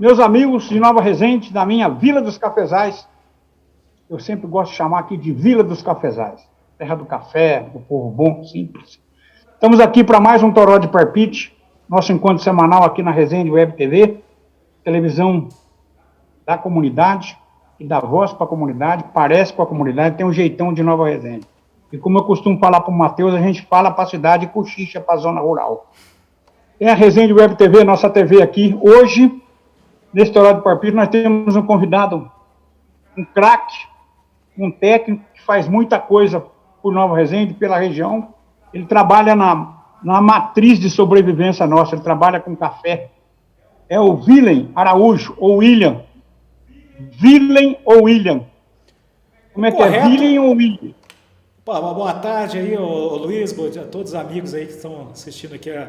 Meus amigos de Nova Resende, da minha Vila dos Cafezais, eu sempre gosto de chamar aqui de Vila dos Cafezais, terra do café, do povo bom, simples. Estamos aqui para mais um Toró de Parpite, nosso encontro semanal aqui na Resende Web TV, televisão da comunidade, e dá voz para a comunidade, parece com a comunidade, tem um jeitão de Nova Resende. E como eu costumo falar para o Matheus, a gente fala para a cidade e cochicha para a zona rural. Tem a Resende Web TV, nossa TV aqui. Hoje, nesse Toró de Parpite, nós temos um convidado, um craque, um técnico que faz muita coisa por Nova Resende, pela região. Ele trabalha na matriz de sobrevivência nossa, ele trabalha com café. É o William Araújo, ou William. William ou William? Como é Correto. Que é? William ou William? Pô, uma boa tarde aí, ô Luiz, a todos os amigos aí que estão assistindo aqui a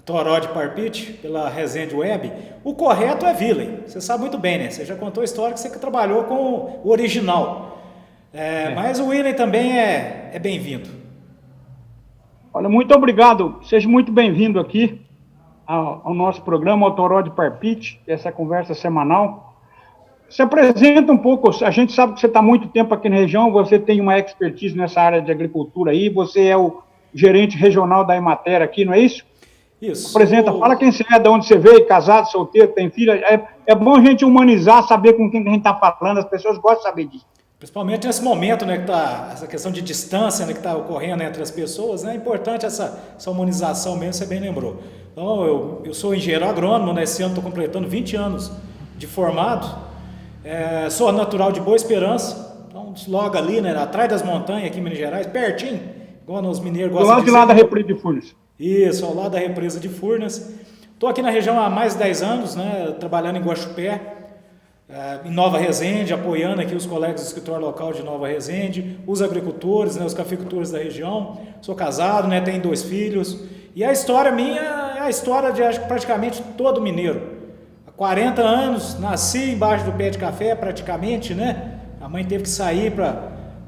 Toró de Parpite pela Resende Web. O correto é William, você sabe muito bem, né? Você já contou a história que você trabalhou com o original. Mas o William também é bem-vindo. Olha, muito obrigado, seja muito bem-vindo aqui ao nosso programa, ao Toró de Parpite, essa conversa semanal. Se apresenta um pouco, a gente sabe que você está há muito tempo aqui na região, você tem uma expertise nessa área de agricultura aí, você é o gerente regional da Emater aqui, não é isso? Isso. Apresenta, fala quem você é, de onde você veio, casado, solteiro, tem filha. É bom a gente humanizar, saber com quem a gente está falando, as pessoas gostam de saber disso. Principalmente nesse momento, né, que tá essa questão de distância, né, que está ocorrendo entre as pessoas, né, é importante essa humanização mesmo, você bem lembrou. Então, eu sou engenheiro agrônomo, né, esse ano estou completando 20 anos de formado. Sou natural de Boa Esperança, então logo ali, né, atrás das montanhas aqui em Minas Gerais, pertinho, igual os mineiros gostam de dizer. Do lado da represa de Furnas. Isso, ao lado da represa de Furnas. Estou aqui na região há mais de 10 anos, né, trabalhando em Guaxupé, em Nova Resende, apoiando aqui os colegas do escritório local de Nova Resende, os agricultores, né, os cafeicultores da região. Sou casado, né, tenho 2 filhos. E a história minha é a história de, acho que praticamente todo mineiro. 40 anos, nasci embaixo do pé de café praticamente, né? A mãe teve que sair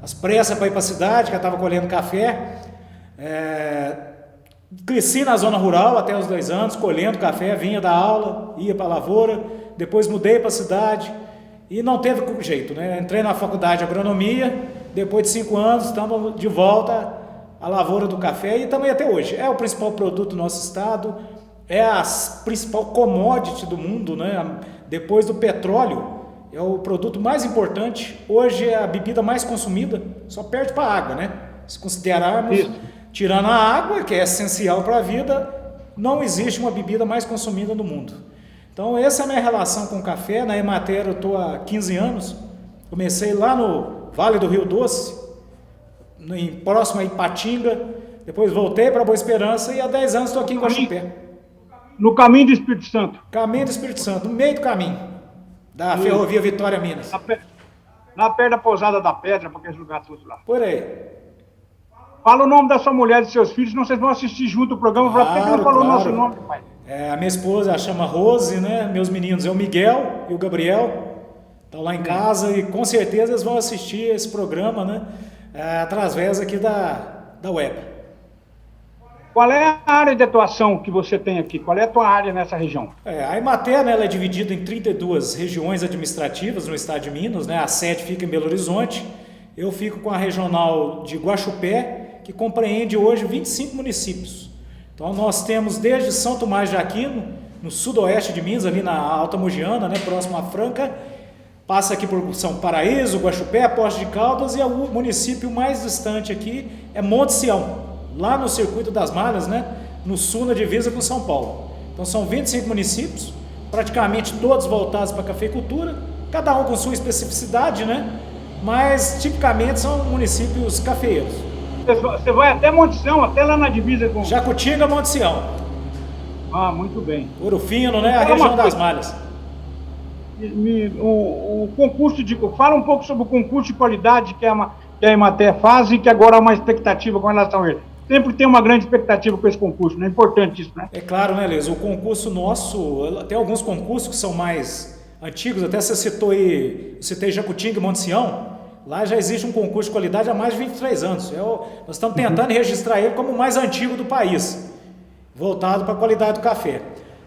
às pressas para ir para a cidade, que ela estava colhendo café. Cresci na zona rural até os 2 anos, colhendo café, vinha da aula, ia para a lavoura, depois mudei para a cidade e não teve jeito, né? Entrei na faculdade de agronomia, depois de 5 anos estamos de volta à lavoura do café e também até hoje. É o principal produto do nosso estado, é a principal commodity do mundo, né? Depois do petróleo, é o produto mais importante. Hoje é a bebida mais consumida, só perde para a água, né? Se considerarmos, isso, tirando a água, que é essencial para a vida, não existe uma bebida mais consumida no mundo. Então, essa é a minha relação com o café. Na Emater eu estou há 15 anos, comecei lá no Vale do Rio Doce, próximo a Ipatinga, depois voltei para Boa Esperança e há 10 anos estou aqui em Guaxupé. No caminho do Espírito Santo. Caminho do Espírito Santo, no meio do caminho da Ferrovia Vitória Minas. Lá perto da Pousada da Pedra, para aqueles lugares todos lá. Por aí. Fala o nome da sua mulher e dos seus filhos, senão vocês vão assistir junto o programa. Por que não falou o nosso nome, pai? A minha esposa chama Rose, né? Meus meninos é o Miguel e o Gabriel. Estão lá em casa e com certeza eles vão assistir esse programa, né? Através aqui da web. Qual é a área de atuação que você tem aqui? Qual é a tua área nessa região? A Emater, né, ela é dividida em 32 regiões administrativas no estado de Minas, né? A sede fica em Belo Horizonte. Eu fico com a regional de Guaxupé, que compreende hoje 25 municípios. Então nós temos desde São Tomás de Aquino, no sudoeste de Minas, ali na Alta Mogiana, né, próximo a Franca, passa aqui por São Paraíso, Guaxupé, Poços de Caldas, e o município mais distante aqui é Monte Sião, lá no Circuito das Malhas, né, no sul, na divisa com São Paulo. Então são 25 municípios, praticamente todos voltados para a cafeicultura, cada um com sua especificidade, né, mas tipicamente são municípios cafeeiros. Você vai até Monte Sião, até lá na divisa com... Jacutinga, Monte Sião. Ah, muito bem. Ouro Fino, né, a região das Malhas. O concurso de... Fala um pouco sobre o concurso de qualidade que a Emater faz e que agora há uma expectativa com relação a ele. Sempre tem uma grande expectativa com esse concurso, né? É importante isso, né? É claro, né, Liz? O concurso nosso, tem alguns concursos que são mais antigos, até você citou aí, citei Jacutinga e Monte Sião, lá já existe um concurso de qualidade há mais de 23 anos. Nós estamos tentando registrar ele como o mais antigo do país, voltado para a qualidade do café.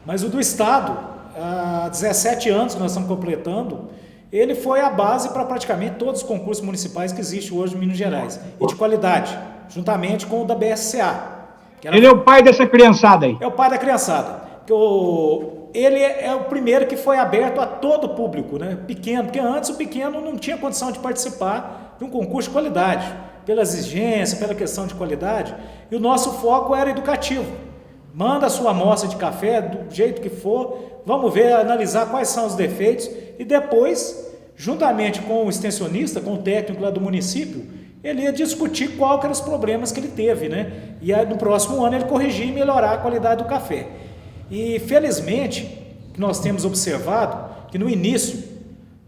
Mas o do estado, há 17 anos que nós estamos completando, ele foi a base para praticamente todos os concursos municipais que existem hoje em Minas Gerais, e de qualidade, juntamente com o da BSCA. Ele é o pai dessa criançada aí. É o pai da criançada. Ele é o primeiro que foi aberto a todo o público, né? Pequeno, porque antes o pequeno não tinha condição de participar de um concurso de qualidade, pela exigência, pela questão de qualidade, e o nosso foco era educativo. Manda a sua amostra de café do jeito que for, vamos ver, analisar quais são os defeitos e depois, juntamente com o extensionista, com o técnico lá do município, ele ia discutir qual que eram os problemas que ele teve, né? E aí, no próximo ano ele corrigir e melhorar a qualidade do café. E felizmente, nós temos observado que no início,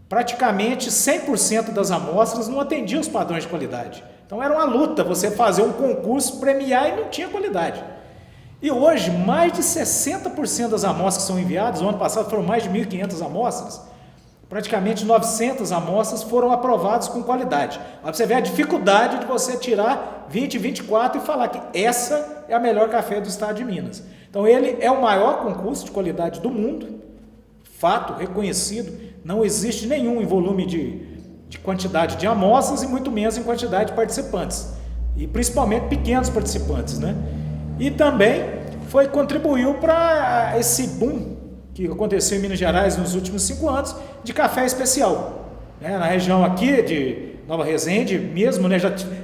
praticamente 100% das amostras não atendiam os padrões de qualidade. Então era uma luta você fazer um concurso, premiar e não tinha qualidade. E hoje, mais de 60% das amostras que são enviadas, o ano passado foram mais de 1.500 amostras, praticamente 900 amostras foram aprovadas com qualidade. Para você ver a dificuldade de você tirar 20, 24 e falar que essa é a melhor café do estado de Minas. Então ele é o maior concurso de qualidade do mundo, fato reconhecido, não existe nenhum em volume de quantidade de amostras e muito menos em quantidade de participantes, e principalmente pequenos participantes, né? E também contribuiu para esse boom que aconteceu em Minas Gerais nos últimos 5 anos de café especial, né? Na região aqui de Nova Resende mesmo, né?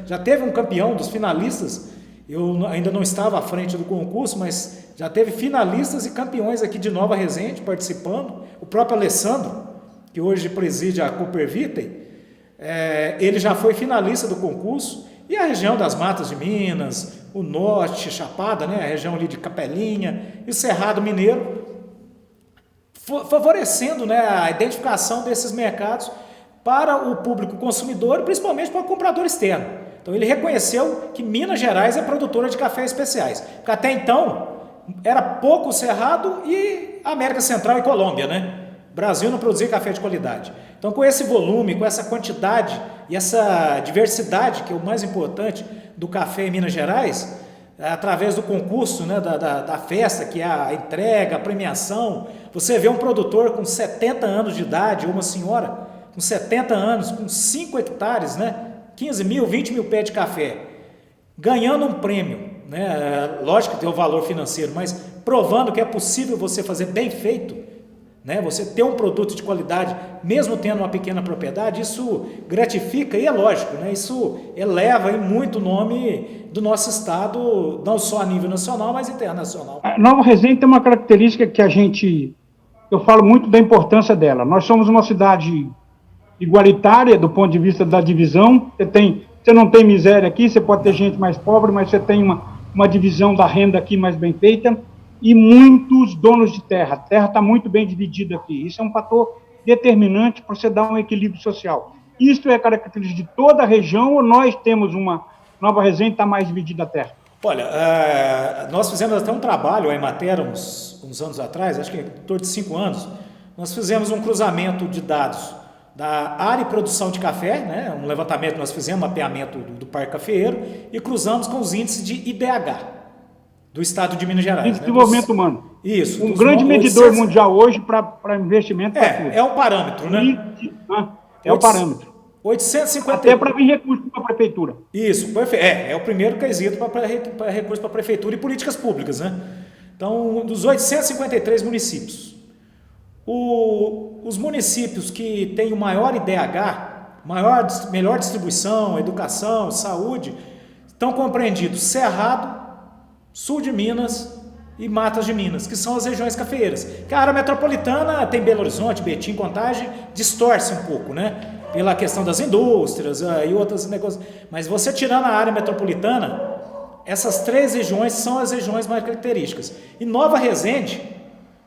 Já teve um campeão dos finalistas, eu ainda não estava à frente do concurso, mas já teve finalistas e campeões aqui de Nova Resende participando, o próprio Alessandro, que hoje preside a Cooper Vitae, ele já foi finalista do concurso, e a região das Matas de Minas, o norte, Chapada, né, a região ali de Capelinha, e o Cerrado Mineiro, favorecendo, né, a identificação desses mercados para o público consumidor e principalmente para o comprador externo. Então ele reconheceu que Minas Gerais é produtora de cafés especiais, porque até então era pouco o Cerrado e a América Central e Colômbia, né? O Brasil não produzia café de qualidade. Então, com esse volume, com essa quantidade e essa diversidade, que é o mais importante do café em Minas Gerais, através do concurso, né, da festa, que é a entrega, a premiação, você vê um produtor com 70 anos de idade, ou uma senhora com 70 anos, com 5 hectares, né, 15 mil, 20 mil pés de café, ganhando um prêmio, né? Lógico que tem o valor financeiro, mas provando que é possível você fazer bem feito, né? Você ter um produto de qualidade, mesmo tendo uma pequena propriedade, isso gratifica e é lógico, né? Isso eleva em muito o nome do nosso estado, não só a nível nacional, mas internacional. A Nova Resende tem uma característica que eu falo muito da importância dela. Nós somos uma cidade igualitária do ponto de vista da divisão. Você não tem miséria aqui, você pode ter gente mais pobre, mas você tem uma divisão da renda aqui mais bem feita. E muitos donos de terra. A terra está muito bem dividida aqui. Isso é um fator determinante para você dar um equilíbrio social. Isso é característica de toda a região ou nós temos uma Nova Resende está mais dividida a terra? Olha, nós fizemos até um trabalho, a Emater, uns anos atrás, acho que em torno de 5 anos, nós fizemos um cruzamento de dados da área e produção de café, né, um levantamento que nós fizemos, mapeamento do Parque Cafeeiro, e cruzamos com os índices de IDH do estado de Minas Gerais. Desenvolvimento humano. Isso. Um grande medidor mundial hoje para investimento. É um parâmetro, né? É o parâmetro. 850. Até para vir recurso para a prefeitura. Isso, perfeito. É o primeiro quesito para recurso para a prefeitura e políticas públicas, né? Então, dos 853 municípios, os municípios que têm o maior IDH, melhor distribuição, educação, saúde, estão compreendidos Cerrado, Sul de Minas e Matas de Minas, que são as regiões cafeeiras. Que a área metropolitana tem Belo Horizonte, Betim, Contagem, distorce um pouco, né? Pela questão das indústrias e outros negócios. Mas você tirando a área metropolitana, essas 3 regiões são as regiões mais características. E Nova Resende,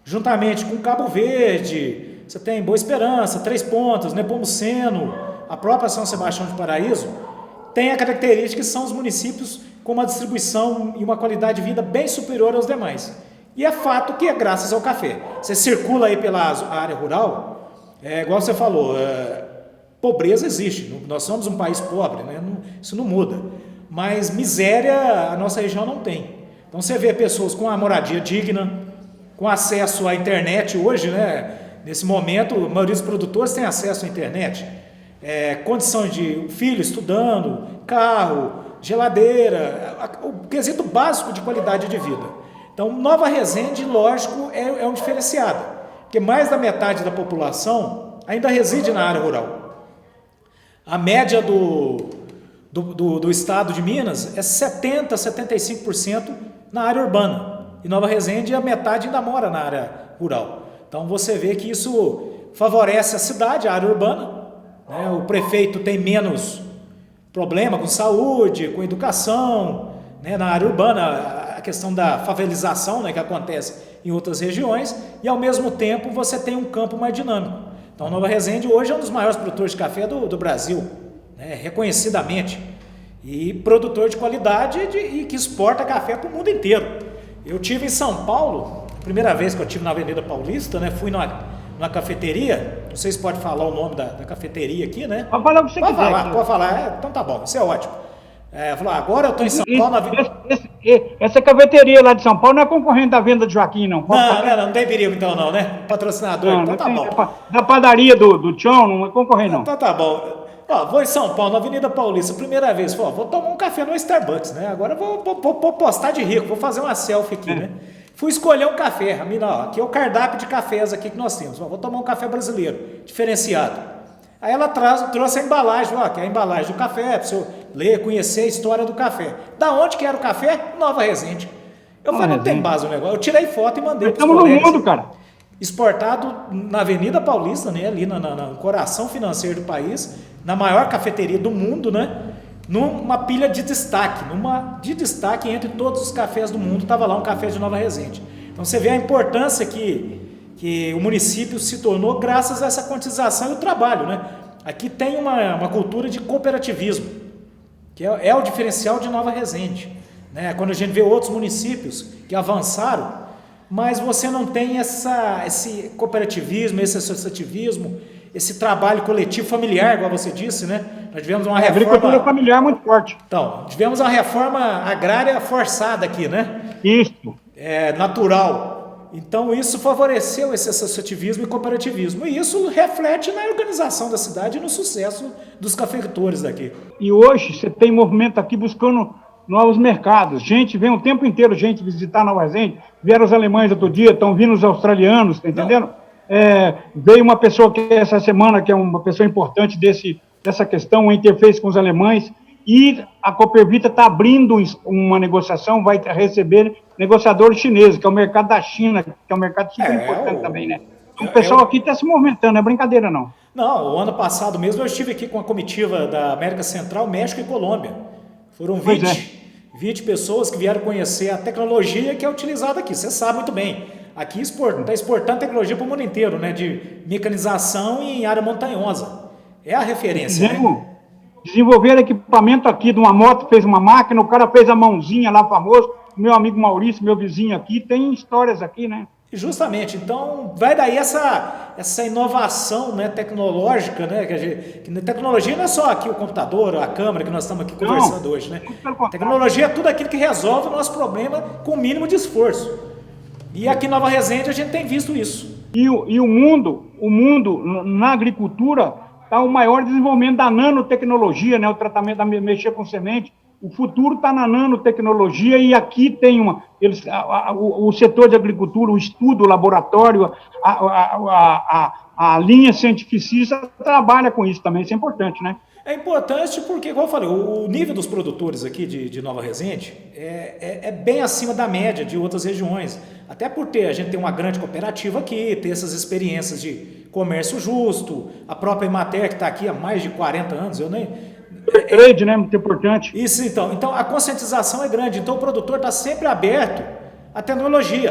juntamente com Cabo Verde, você tem Boa Esperança, Três Pontas, Nepomuceno, a própria São Sebastião de Paraíso, tem a característica que são os municípios com uma distribuição e uma qualidade de vida bem superior aos demais. E é fato que é graças ao café. Você circula aí pela área rural, igual você falou, pobreza existe, nós somos um país pobre, né? Isso não muda, mas miséria a nossa região não tem. Então você vê pessoas com uma moradia digna, com acesso à internet hoje, né? Nesse momento, a maioria dos produtores tem acesso à internet. Condição de filho estudando, carro, geladeira, o quesito básico de qualidade de vida. Então, Nova Resende, lógico, é um diferenciado, porque mais da metade da população ainda reside na área rural. A média do estado de Minas é 70%, 75% na área urbana. E Nova Resende, a metade ainda mora na área rural. Então você vê que isso favorece a cidade, a área urbana, né? O prefeito tem menos problema com saúde, com educação, né? Na área urbana, a questão da favelização, né? Que acontece em outras regiões, e ao mesmo tempo você tem um campo mais dinâmico. Então Nova Resende hoje é um dos maiores produtores de café do Brasil, né? Reconhecidamente, e produtor de qualidade e que exporta café para o mundo inteiro. Eu tive em São Paulo, primeira vez que eu estive na Avenida Paulista, né? Fui numa cafeteria, não sei se pode falar o nome da cafeteria aqui, né? Pode falar o que você quiser. Pode falar, então tá bom, isso é ótimo. Falar, agora eu estou em São Paulo... Essa cafeteria lá de São Paulo não é concorrente da venda de Joaquim, não. Não tem perigo então não, né? Patrocinador, não, então tá bom. Da padaria do Tchon não é concorrente, não. Então tá bom. Vou em São Paulo, na Avenida Paulista, primeira vez, vou tomar um café no Starbucks, né? Agora eu vou postar de rico, vou fazer uma selfie aqui, né? Fui escolher um café, aqui é o cardápio de cafés aqui que nós temos, vou tomar um café brasileiro, diferenciado. Aí ela trouxe a embalagem, que é a embalagem do café, para você ler, conhecer a história do café. Da onde que era o café? Nova Resende. Eu falei, não tem base o negócio, eu tirei foto e mandei para os colegas. Estamos no mundo, cara. Exportado na Avenida Paulista, né, ali no coração financeiro do país, na maior cafeteria do mundo, né, numa pilha de destaque, entre todos os cafés do mundo, estava lá um café de Nova Resende. Então você vê a importância que o município se tornou graças a essa quantização e o trabalho, né? Aqui tem uma cultura de cooperativismo, que é o diferencial de Nova Resende, né? Quando a gente vê outros municípios que avançaram, mas você não tem esse cooperativismo, esse associativismo, esse trabalho coletivo familiar, igual você disse, né? Nós tivemos uma reforma... A agricultura familiar muito forte. Então, tivemos uma reforma agrária forçada aqui, né? Isso. Natural. Então, isso favoreceu esse associativismo e cooperativismo. E isso reflete na organização da cidade e no sucesso dos cafeicultores daqui. E hoje você tem movimento aqui buscando novos mercados. Vem o tempo inteiro gente visitar Nova Resende. Vieram os alemães outro dia, estão vindo os australianos, tá entendendo? Veio uma pessoa que essa semana, que é uma pessoa importante dessa questão, uma interface com os alemães, e a Coopervita está abrindo uma negociação, vai receber negociadores chineses, que é o mercado da China, que é um mercado super importante também, né? O pessoal aqui está se movimentando, não é brincadeira, não. Não, o ano passado mesmo eu estive aqui com a comitiva da América Central, México e Colômbia. Foram 20 pessoas que vieram conhecer a tecnologia que é utilizada aqui. Você sabe muito bem. Aqui está exportando tecnologia para o mundo inteiro, né? De mecanização em área montanhosa. É a referência, né? Desenvolveram equipamento aqui de uma moto, fez uma máquina, o cara fez a mãozinha lá, famoso. Meu amigo Maurício, meu vizinho aqui, tem histórias aqui, né? Justamente, então vai daí essa inovação, né, tecnológica, né? Que tecnologia não é só aqui o computador, a câmera que nós estamos aqui conversando hoje, né? Tecnologia é tudo aquilo que resolve o nosso problema com o mínimo de esforço. E aqui em Nova Resende a gente tem visto isso. E o mundo na agricultura está o maior desenvolvimento da nanotecnologia, né? O tratamento da mexer com semente. O futuro está na nanotecnologia e aqui tem o setor de agricultura, o estudo, o laboratório, a linha cientificista trabalha com isso também, isso é importante, né? É importante porque, como eu falei, o nível dos produtores aqui de Nova Resende é bem acima da média de outras regiões. Até porque a gente tem uma grande cooperativa aqui, ter essas experiências de comércio justo, a própria Emater que está aqui há mais de 40 anos, trade, né? Muito importante. Isso, então a conscientização é grande, então o produtor está sempre aberto à tecnologia.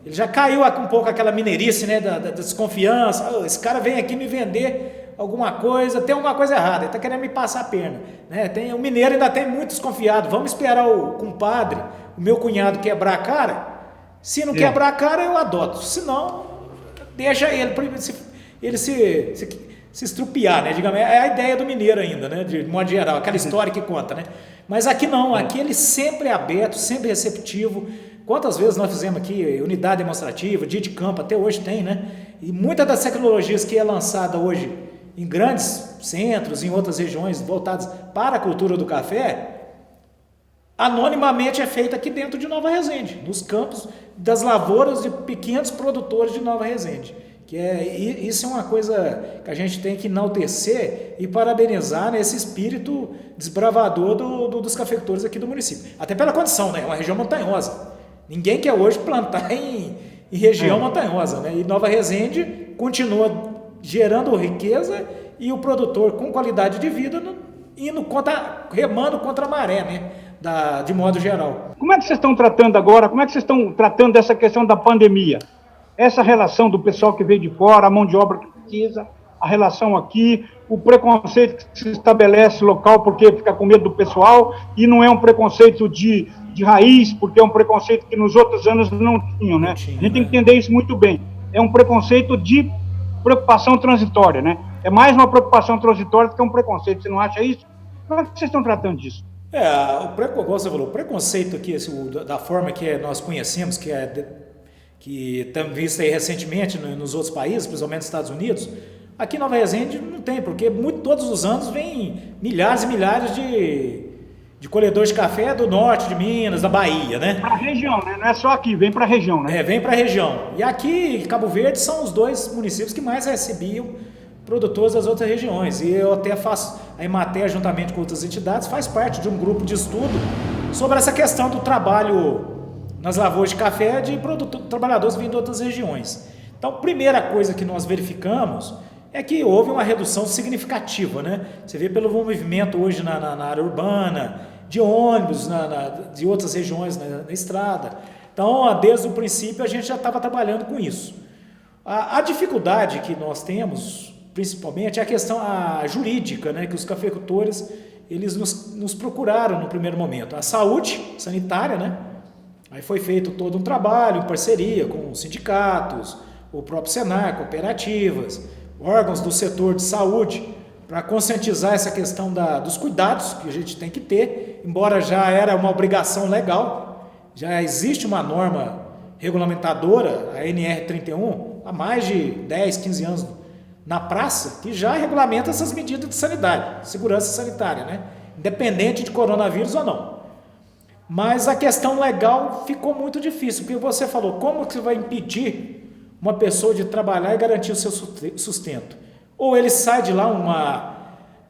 Ele já caiu um pouco aquela mineirice, né, da desconfiança. Esse cara vem aqui me vender alguma coisa, tem alguma coisa errada, ele está querendo me passar a perna, né? O mineiro ainda tem muito desconfiado. Vamos esperar o compadre, o meu cunhado quebrar a cara. Se não quebrar a cara, eu adoto. Se não, deixa ele se estrupiar, né? Digamos, é a ideia do mineiro ainda, né? De modo geral, aquela história que conta, né? Mas aqui não, aqui ele sempre é aberto, sempre receptivo. quantas vezes nós fizemos aqui unidade demonstrativa, dia de campo, até hoje tem, né? E muitas das tecnologias que é lançada hoje em grandes centros, em outras regiões voltadas para a cultura do café, anonimamente é feita aqui dentro de Nova Resende, nos campos das lavouras de pequenos produtores de Nova Resende. Isso é uma coisa que a gente tem que enaltecer e parabenizar nesse espírito desbravador dos cafeicultores aqui do município. Até pela condição, né? É uma região montanhosa. Ninguém quer hoje plantar em região montanhosa, né? E Nova Resende continua gerando riqueza e o produtor com qualidade de vida remando contra a maré, né? De modo geral. Como é que vocês estão tratando agora, como é que vocês estão tratando dessa questão da pandemia? Essa relação do pessoal que veio de fora, a mão de obra que precisa, a relação aqui, o preconceito que se estabelece local porque fica com medo do pessoal e não é um preconceito de raiz, porque é um preconceito que nos outros anos não tinham, né? A gente tem que entender isso muito bem. É um preconceito de preocupação transitória, né? É mais uma preocupação transitória do que um preconceito. Você não acha isso? Como é que vocês estão tratando disso? Você falou, o preconceito aqui, da forma que nós conhecemos, que estamos visto aí recentemente nos outros países, principalmente nos Estados Unidos, aqui em Nova Resende não tem, porque todos os anos vem milhares e milhares de colhedores de café do norte de Minas, da Bahia, né? Para a região, né? Não é só aqui, vem para a região, né? Vem para a região. E aqui, Cabo Verde, são os 2 municípios que mais recebiam produtores das outras regiões. E eu até faço, a Emater, juntamente com outras entidades, faz parte de um grupo de estudo sobre essa questão do trabalho nas lavouras de café de trabalhadores vindo de outras regiões. Então, primeira coisa que nós verificamos é que houve uma redução significativa, né? Você vê pelo movimento hoje na área urbana, de ônibus, de outras regiões na estrada. Então, desde o princípio, a gente já estava trabalhando com isso. A dificuldade que nós temos, principalmente, é a questão jurídica, né? Que os cafeicultores eles nos procuraram no primeiro momento. A saúde sanitária, né? Aí foi feito todo um trabalho em parceria com os sindicatos, o próprio Senar, cooperativas, órgãos do setor de saúde, para conscientizar essa questão dos cuidados que a gente tem que ter, embora já era uma obrigação legal, já existe uma norma regulamentadora, a NR31, há mais de 10, 15 anos na praça, que já regulamenta essas medidas de sanidade, segurança sanitária, né? Independente de coronavírus ou não. Mas a questão legal ficou muito difícil, porque você falou, como que você vai impedir uma pessoa de trabalhar e garantir o seu sustento? Ou ele sai de lá,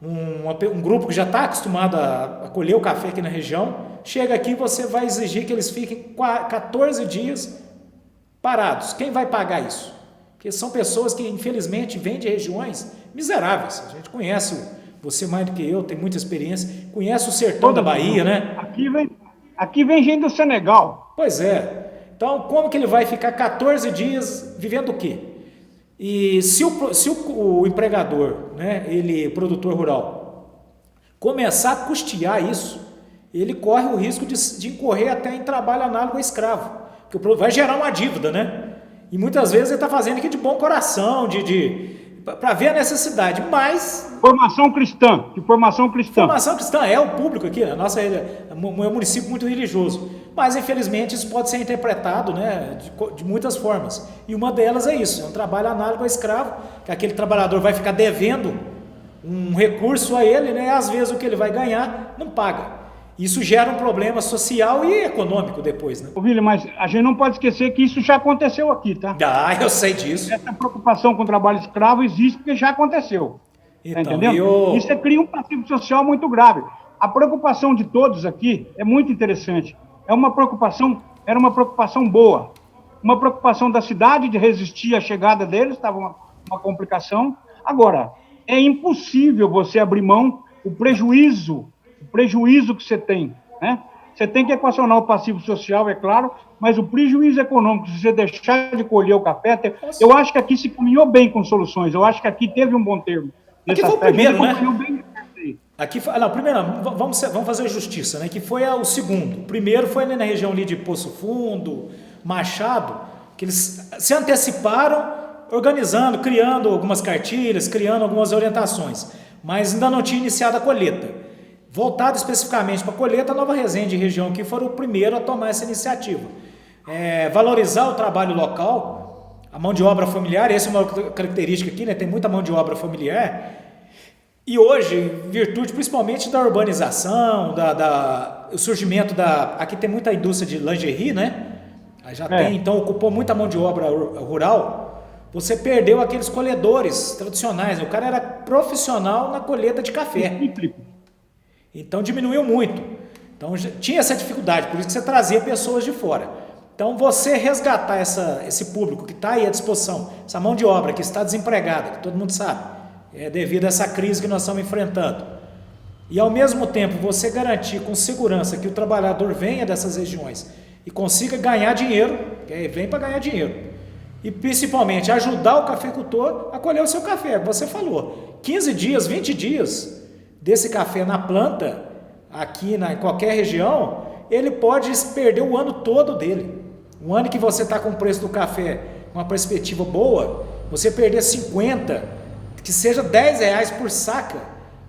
um grupo que já está acostumado a colher o café aqui na região, chega aqui e você vai exigir que eles fiquem 14 dias parados. Quem vai pagar isso? Porque são pessoas que, infelizmente, vêm de regiões miseráveis. A gente conhece, você mais do que eu, tem muita experiência, conhece o sertão da Bahia, né? Aqui vem gente do Senegal. Pois é. Então, como que ele vai ficar 14 dias vivendo o quê? E se o empregador, né, produtor rural, começar a custear isso, ele corre o risco de incorrer até em trabalho análogo a escravo, que vai gerar uma dívida, né? E muitas vezes ele está fazendo aqui de bom coração, para ver a necessidade, mas... Formação cristã. Formação cristã é o público aqui, né? Nossa, é um município muito religioso, mas infelizmente isso pode ser interpretado, né, de muitas formas, e uma delas é isso, é um trabalho análogo a escravo, que aquele trabalhador vai ficar devendo um recurso a ele, né, e às vezes o que ele vai ganhar não paga. Isso gera um problema social e econômico depois, né? Ô, Vili, mas a gente não pode esquecer que isso já aconteceu aqui, tá? Eu sei disso. Essa preocupação com o trabalho escravo existe porque já aconteceu. Então, tá entendendo? Isso cria um passivo social muito grave. A preocupação de todos aqui é muito interessante. Era uma preocupação boa. Uma preocupação da cidade de resistir à chegada deles, estava uma complicação. Agora, é impossível você abrir mão o prejuízo que você tem, né? Você tem que equacionar o passivo social, é claro, mas o prejuízo econômico, se você deixar de colher o café, eu acho que aqui se caminhou bem com soluções, eu acho que aqui teve um bom termo. Aqui foi o primeiro, né? Primeiro, vamos fazer justiça, né? Que foi o segundo. O primeiro foi na região ali de Poço Fundo, Machado, que eles se anteciparam, organizando, criando algumas cartilhas, criando algumas orientações, mas ainda não tinha iniciado a colheita. Voltado especificamente para a colheita, Nova Resende e região aqui foram o primeiro a tomar essa iniciativa. valorizar o trabalho local, a mão de obra familiar. Essa é uma característica aqui, né? Tem muita mão de obra familiar. E hoje, em virtude principalmente da urbanização, o surgimento aqui tem muita indústria de lingerie, né? Aí já tem, então ocupou muita mão de obra rural. Você perdeu aqueles colhedores tradicionais, né? O cara era profissional na colheita de café. Então diminuiu muito. Então tinha essa dificuldade, por isso que você trazia pessoas de fora. Então você resgatar esse público que está aí à disposição, essa mão de obra que está desempregada, que todo mundo sabe, devido a essa crise que nós estamos enfrentando. E ao mesmo tempo você garantir com segurança que o trabalhador venha dessas regiões e consiga ganhar dinheiro, que vem para ganhar dinheiro. E principalmente ajudar o cafeicultor a colher o seu café. Você falou, 15 dias, 20 dias desse café na planta, aqui em qualquer região, ele pode perder o ano todo dele. Um ano que você está com o preço do café, uma perspectiva boa, você perder 50, que seja R$10 por saca,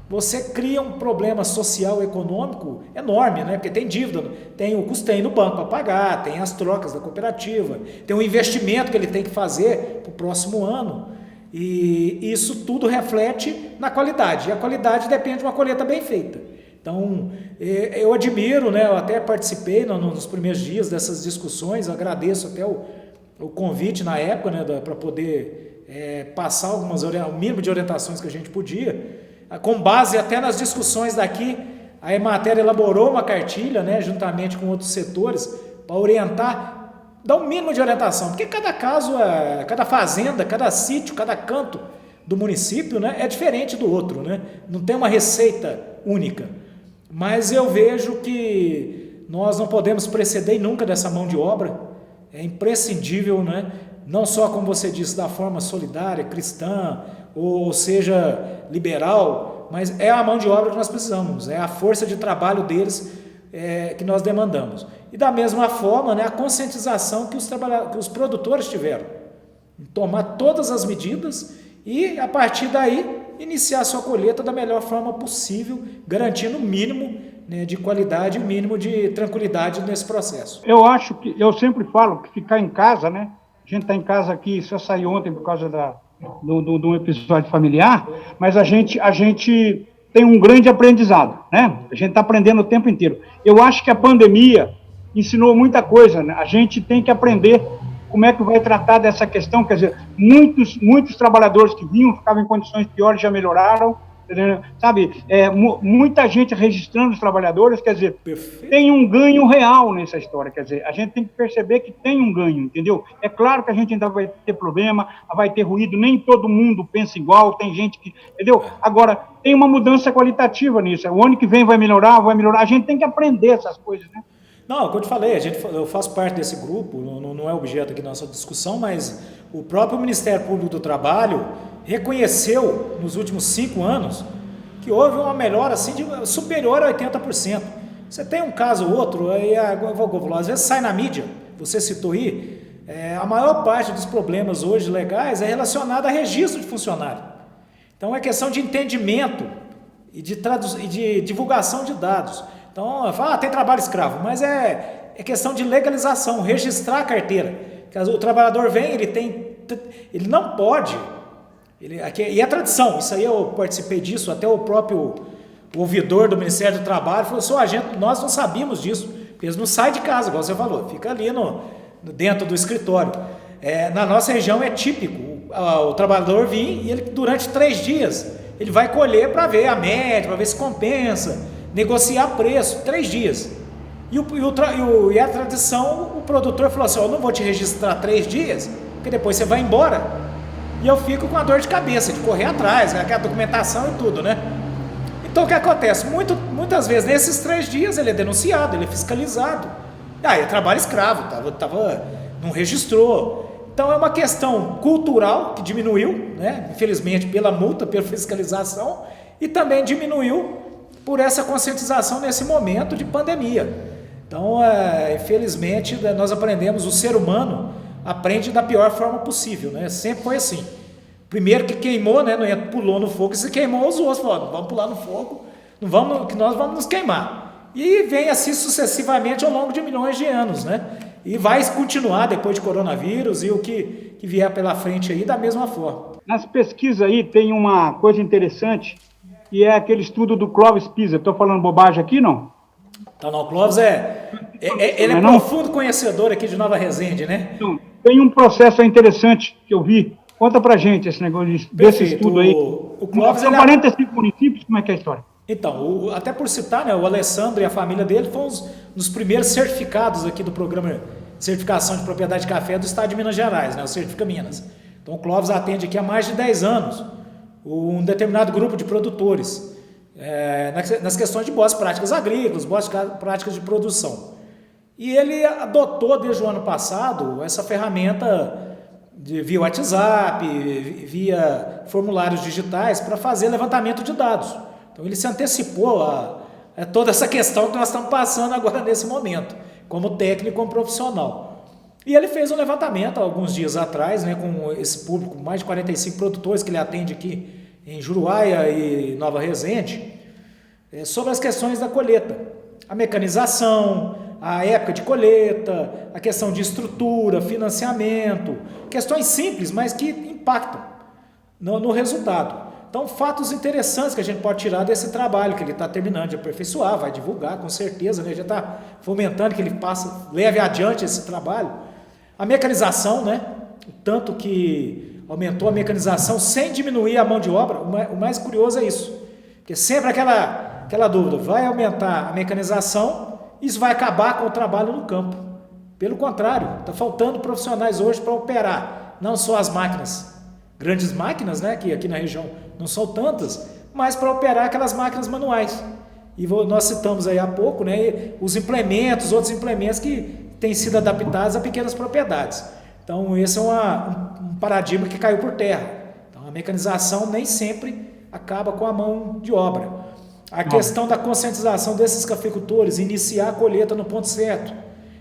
você cria um problema social e econômico enorme, né? Porque tem dívida, tem o custeio no banco para pagar, tem as trocas da cooperativa, tem um investimento que ele tem que fazer para o próximo ano, e isso tudo reflete na qualidade, e a qualidade depende de uma colheita bem feita. Então, eu admiro, né? Eu até participei nos primeiros dias dessas discussões, agradeço até o convite na época, né? Para poder passar o mínimo de orientações que a gente podia, com base até nas discussões daqui. A Emater elaborou uma cartilha, né? Juntamente com outros setores, para orientar, dar um mínimo de orientação, porque cada caso, cada fazenda, cada sítio, cada canto do município, né? É diferente do outro, né? Não tem uma receita única. Mas eu vejo que nós não podemos preceder nunca dessa mão de obra. É imprescindível, né? Não só, como você disse, da forma solidária, cristã, ou seja, liberal, mas é a mão de obra que nós precisamos, é a força de trabalho deles que nós demandamos. E da mesma forma, né, a conscientização que os produtores tiveram, em tomar todas as medidas e, a partir daí, iniciar a sua colheita da melhor forma possível, garantindo o mínimo, né, de qualidade e o mínimo de tranquilidade nesse processo. Eu sempre falo que ficar em casa, né? A gente está em casa aqui, só saí ontem por causa de um episódio familiar, mas a gente tem um grande aprendizado, né? A gente está aprendendo o tempo inteiro. Eu acho que a pandemia ensinou muita coisa, né? A gente tem que aprender como é que vai tratar dessa questão, quer dizer, muitos trabalhadores que vinham, ficavam em condições piores, já melhoraram, sabe? Muita gente registrando os trabalhadores, quer dizer, perfeito. Tem um ganho real nessa história, quer dizer, a gente tem que perceber que tem um ganho, entendeu? É claro que a gente ainda vai ter problema, vai ter ruído, nem todo mundo pensa igual, tem gente que, entendeu? Agora, tem uma mudança qualitativa nisso, o ano que vem vai melhorar, a gente tem que aprender essas coisas, né? Não, como eu te falei, eu faço parte desse grupo, não é objeto aqui da nossa discussão, mas o próprio Ministério Público do Trabalho reconheceu nos últimos 5 anos que houve uma melhora assim, superior a 80%. Você tem um caso ou outro, aí às vezes sai na mídia, você citou aí, a maior parte dos problemas hoje legais é relacionada a registro de funcionário. Então é questão de entendimento e de divulgação de dados. Então, fala, tem trabalho escravo, mas é questão de legalização, registrar a carteira. O trabalhador vem, ele não pode, e é tradição, isso aí eu participei disso, até o próprio ouvidor do Ministério do Trabalho falou, nós não sabíamos disso, porque eles não saem de casa, igual você falou, fica ali dentro do escritório. Na nossa região é típico, o trabalhador vir e ele, durante 3 dias, ele vai colher para ver a média, para ver se compensa, negociar preço, 3 dias. E a tradição, o produtor falou assim, eu não vou te registrar 3 dias, porque depois você vai embora, e eu fico com a dor de cabeça, de correr atrás, aquela documentação e tudo, né? Então o que acontece? Muitas vezes, nesses 3 dias, ele é denunciado, ele é fiscalizado. É trabalho escravo, não registrou. Então é uma questão cultural que diminuiu, né? Infelizmente, pela multa, pela fiscalização, e também diminuiu por essa conscientização nesse momento de pandemia. Então, infelizmente, nós aprendemos, o ser humano aprende da pior forma possível, né? Sempre foi assim. Primeiro que queimou, né? Pulou no fogo e se queimou os outros, falou, vamos pular no fogo, que nós vamos nos queimar. E vem assim sucessivamente ao longo de milhões de anos, né? E vai continuar depois de coronavírus e o que vier pela frente aí da mesma forma. Nas pesquisas aí tem uma coisa interessante, que é aquele estudo do Clóvis Pisa. Estou falando bobagem aqui, não? Então, não, o Clóvis ele é profundo conhecedor aqui de Nova Resende, né? Então, tem um processo interessante que eu vi. Conta pra gente esse negócio desse estudo aí. O Clóvis, são 45 municípios, como é que é a história? Então, até por citar, né, o Alessandro e a família dele foram dos primeiros certificados aqui do programa de certificação de propriedade de café do estado de Minas Gerais, né, o Certifica Minas. Então, o Clóvis atende aqui há mais de 10 anos um determinado grupo de produtores nas questões de boas práticas agrícolas, boas práticas de produção. E ele adotou desde o ano passado essa ferramenta via WhatsApp, via formulários digitais para fazer levantamento de dados. Então ele se antecipou a toda essa questão que nós estamos passando agora nesse momento, como técnico, como profissional. E ele fez um levantamento alguns dias atrás, né, com esse público, mais de 45 produtores que ele atende aqui em Juruáia e Nova Resende, sobre as questões da colheita, a mecanização, a época de colheita, a questão de estrutura, financiamento, questões simples, mas que impactam no resultado. Então, fatos interessantes que a gente pode tirar desse trabalho que ele está terminando de aperfeiçoar, vai divulgar com certeza, né? Já está fomentando que ele leve adiante esse trabalho. A mecanização, né? O tanto que aumentou a mecanização sem diminuir a mão de obra. O mais curioso é isso, porque sempre aquela dúvida, vai aumentar a mecanização, isso vai acabar com o trabalho no campo. Pelo contrário, está faltando profissionais hoje para operar, não só as máquinas, grandes máquinas, né, que aqui na região não são tantas, mas para operar aquelas máquinas manuais. E nós citamos aí há pouco, né, os implementos, outros implementos que têm sido adaptados a pequenas propriedades. Então, esse é um paradigma que caiu por terra. Então, a mecanização nem sempre acaba com a mão de obra. A questão da conscientização desses cafeicultores, iniciar a colheita no ponto certo.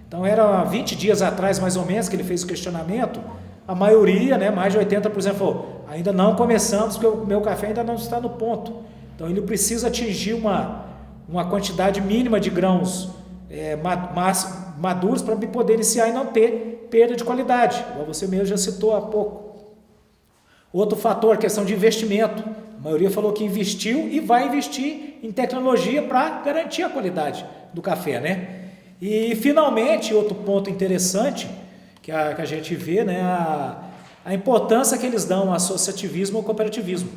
Então, era 20 dias atrás, mais ou menos, que ele fez o questionamento. A maioria, né, mais de 80% falou, ainda não começamos, porque o meu café ainda não está no ponto. Então, ele precisa atingir uma quantidade mínima de grãos maduros para poder iniciar e não ter perda de qualidade, igual você mesmo já citou há pouco. Outro fator, questão de investimento. A maioria falou que investiu e vai investir em tecnologia para garantir a qualidade do café, né? E, finalmente, outro ponto interessante que a gente vê, né, a importância que eles dão ao associativismo ou cooperativismo.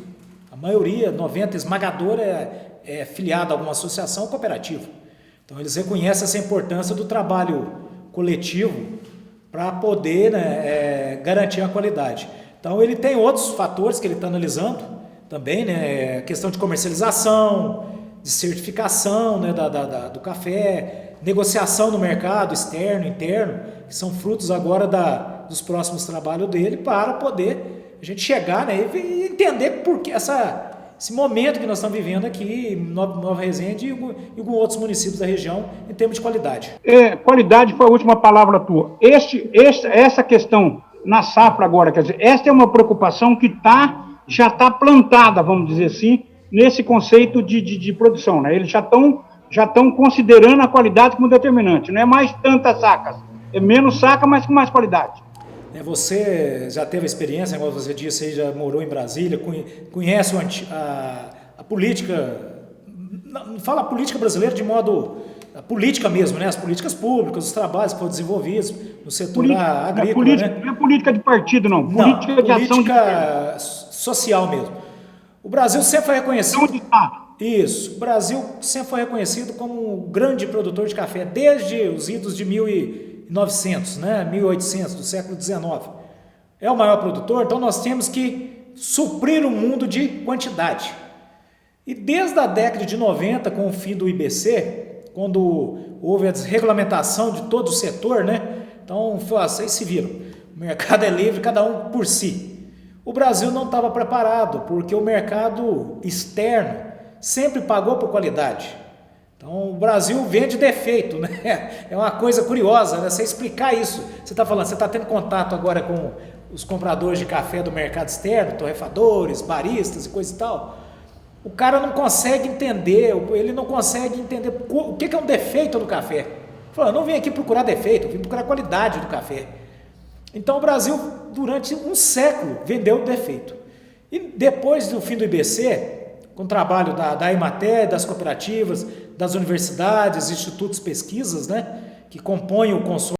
A maioria, 90%, esmagadora, é filiada a alguma associação ou cooperativa. Então, eles reconhecem essa importância do trabalho coletivo para poder, né, garantir a qualidade. Então, ele tem outros fatores que ele está analisando também, né, questão de comercialização, de certificação, né, do café, negociação no mercado externo, interno, que são frutos agora dos próximos trabalhos dele, para poder a gente chegar, né, e entender por que esse momento que nós estamos vivendo aqui em Nova Resende e com outros municípios da região em termos de qualidade. Qualidade foi a última palavra tua. Essa questão na safra agora, quer dizer, esta é uma preocupação que já está plantada, vamos dizer assim, nesse conceito de produção, né? Eles já estão considerando a qualidade como determinante. Não é mais tantas sacas, é menos saca, mas com mais qualidade. Você já teve experiência, como você disse, aí já morou em Brasília, conhece a política, não fala a política brasileira de modo, a política mesmo, né? As políticas públicas, os trabalhos que foram desenvolvidos no setor agrícola. Não é política de partido, não. Política de ação política social mesmo. O Brasil sempre foi reconhecido. Isso, o Brasil sempre foi reconhecido como um grande produtor de café, desde os idos de 1900, né, 1800, do século XIX. É o maior produtor, então nós temos que suprir o mundo de quantidade. E desde a década de 90, com o fim do IBC, quando houve a desregulamentação de todo o setor, né, então vocês se viram, o mercado é livre, cada um por si. O Brasil não estava preparado, porque o mercado externo sempre pagou por qualidade. Então, o Brasil vende defeito, né? É uma coisa curiosa, né? Você explicar isso. Você está falando, você está tendo contato agora com os compradores de café do mercado externo, torrefadores, baristas e coisa e tal. O cara não consegue entender, ele não consegue entender o que é um defeito no café. Falou, eu não vim aqui procurar defeito, eu vim procurar qualidade do café. Então o Brasil, durante um século, vendeu defeito. E depois do fim do IBC, com o trabalho da Emater, das cooperativas, das universidades, institutos, pesquisas, né, que compõem o consórcio